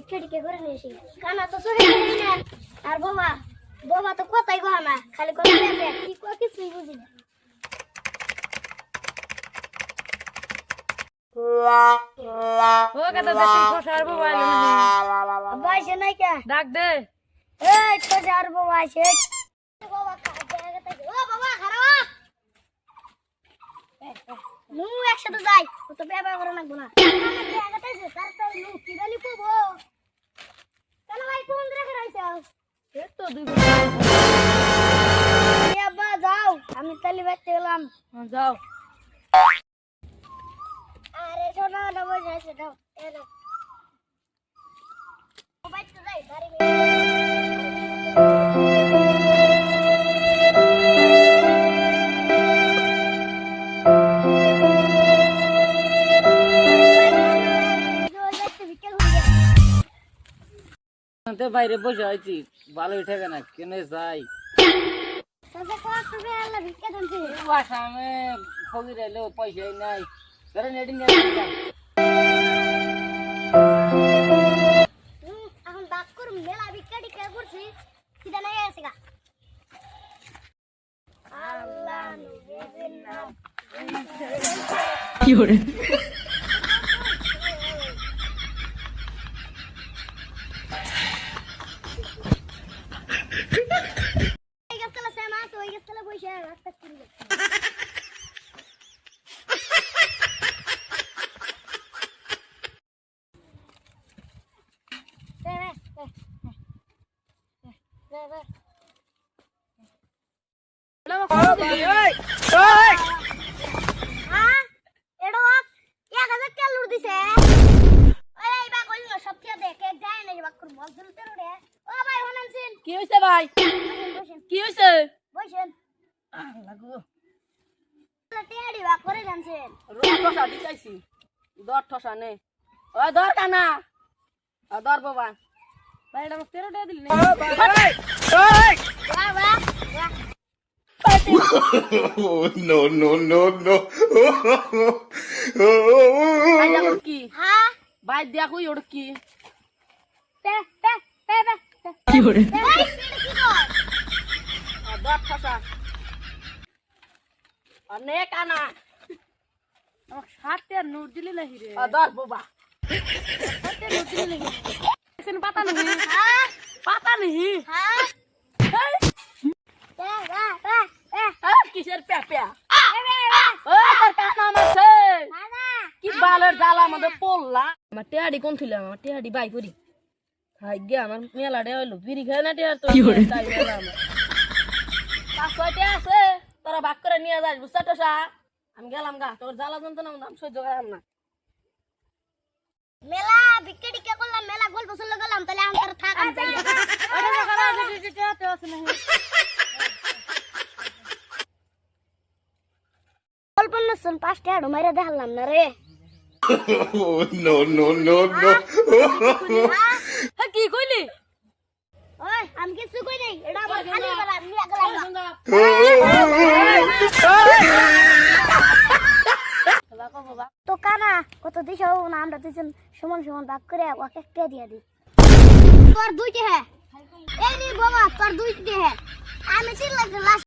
ভিক্ষা টিকে করে নিয়েছি কানা তো চোখে দেখি না আর বাবা বাবা তো কথাই কয় না খালি কথা বলে কি কয় কিছুই বুঝি না ও কত দেখি খসার বাবা আব্বা এসে নাই কে ডাক দে এই তো যার বাবা এসে বাবা খাইতে ও বাবা খারাপ নু একসাথে যাই তো ব্যবহার করে লাগবো না আগাতে যে তার নু কি জানি পাবো কেন ভাই কোন রেখে রাইছাও এই তো দুই আব্বা যাও আমি তালি বাইতে গেলাম যাও আরে সোনা না বসে দাও এলো বাইতে যাই গাড়ি তো বাইরে বসে আছি ভালোই ঠেকে না কেনে যাই সাথে কত টাকা আল্লাহ ভিক্ষা দেনছে বাসা আমি ফকির এলো পয়সাই নাই ধরে নেটি নিয়ে এখন বাদ কর মেলা ভিক্ষা টিকা করছি সিধা নাই আছে গা আল্লাহ নবীর নাম কি করে এই গাছতলা সেমা তো এই গাছতলা বসে রাস্তা করি হ্যাঁ এডো 1000 টাকা লুট দিছে ওরে এই বা কইল সব কি দেখ এক যায় না বাক করে মল দিতে রে ও ভাই হনানছিন কি হইছে ভাই বসেন কি হইছে বসেন লাগু টেড়ি বাক করে জানছেন রোজ ঠসা দিতাইছি দর ঠসা নে ওই দর কানা দর বাবা ভাই এটা 13 টাকা দিলি না বাহ বাহ Oh, no, no, no, no. ভাই দেখো কি হ্যাঁ ভাই দেখো ওর কি পে পে পে পে কি করে ভাই কি কর দর ঠসা নে কানা আমার 60 টাকা নোট দিলি না হিরে দর বাবা 60 টাকা নোট দিলি না সেন পাতা নেই হ্যাঁ পাতা নেই হ্যাঁ পে পে পে কিসের প্যাপা পে ও তোর কানা মারছে না কি বালের জ্বালা আমাদের পড়লা আমার টেহাডি কোন ছিল আমার টেহাডি বাই করি খাই গে আমার মেলা ডে হইলো বিড়ি খাই না টেহার তো তাই মেলা আমার 500 টাকা আছে তোরা ভাগ করে নিয়ে যাস বুঝছা টোসা আমি গেলাম গা তোর জ্বালা যন্ত্রণা আমি সহ্য করাম না মেলা ভিক্ষা টিকা করলাম মেলা গল্প শুনলে গেলাম তাহলে আমার থাক আমি গল্প না শুন 5 টাকা মাইরা দেখালাম না রে Oh, no, no, no, no. হ্যাঁ কি কইলি ওই আমি কিছু কই নাই এটা আমার খালি বেলা নিয়া গেলাম না। বাবা তো কানা কত দিছো না আমরা দুজন সমান সমান ভাগ করে ওকে একটা দিয়া দি তোর দুইটা হ্যাঁ এই রে বাবা তোর দুইটা হ্যাঁ আমি 3 লাখ লাশ